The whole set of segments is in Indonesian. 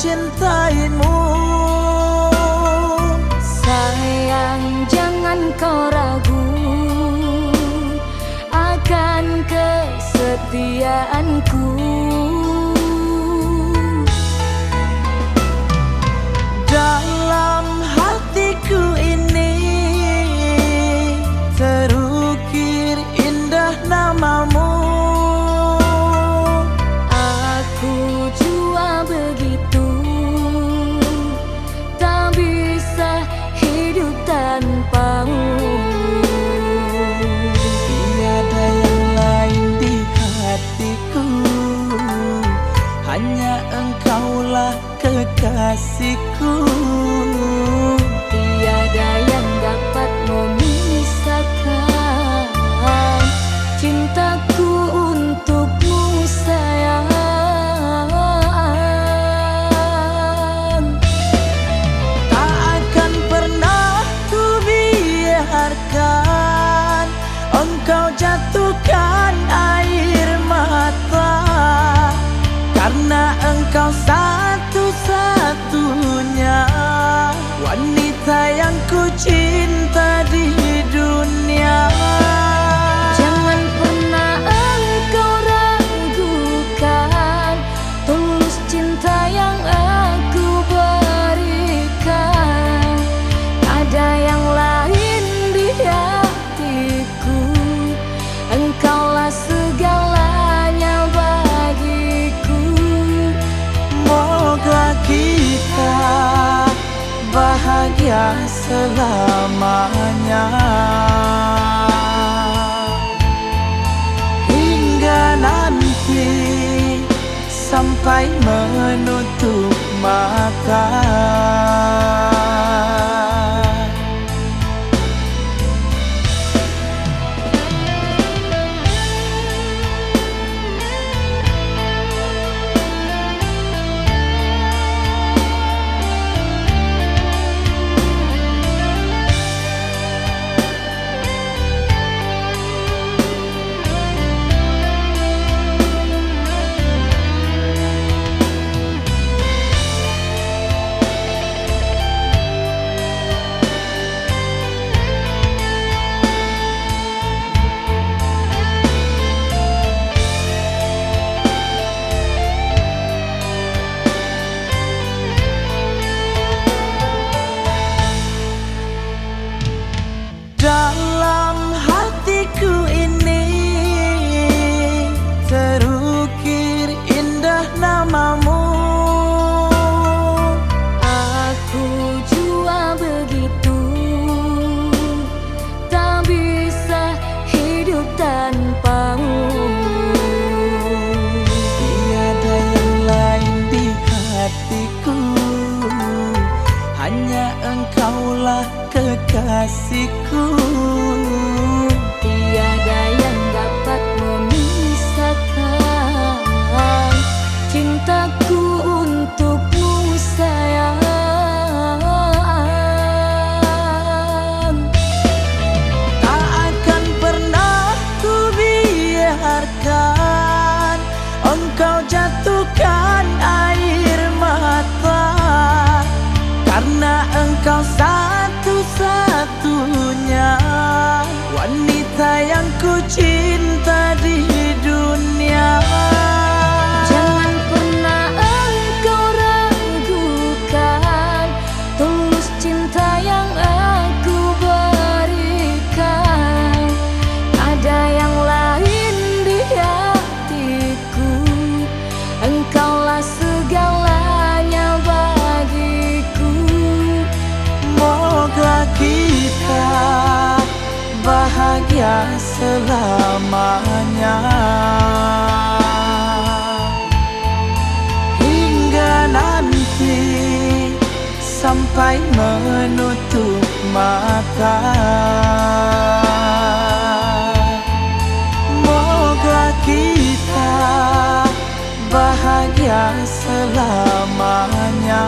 mencintaimu. Sayang, jangan kau ragu akan kesetiaanku. Dalam hatiku ini terukir indah namamu. Aku jua begitu, tak bisa hidup tanpamu. Tiada yang lain di hatiku, hanya engkaulah kekasihku. Tiada yang dapat memisahkan cintaku untukmu sayang. Tak akan pernah ku biarkan engkau jatuhkan air mata, karena engkau satu-satunya wanita yang ku cinta di dunia. Jangan pernah engkau ragukan tulus cinta yang aku berikan. Ada yang lain di hatiku, engkaulah segalanya bagiku. Moga kita bahagia selamanya, hingga nanti sampai menutup mata. Dalam hatiku ini terukir indah namamu. Aku jua begitu, tak bisa hidup tanpamu. Tiada yang lain di hatiku, hanya engkaulah kekasihku. Tiada yang dapat memisahkan cintaku untukmu sayang. Tak akan pernah ku biarkan engkau jatuhkan air mata, karena engkau satu-satunya wanita yang ku cinta di dunia. Jangan pernah engkau ragukan tulus cinta yang aku berikan. Ada yang lain di hatiku, engkaulah segalanya bagiku. Moga kita bahagia selamanya, hingga nanti sampai menutup mata. Moga kita bahagia selamanya,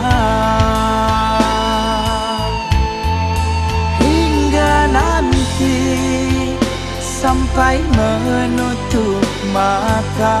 hingga nanti sampai menutup mata.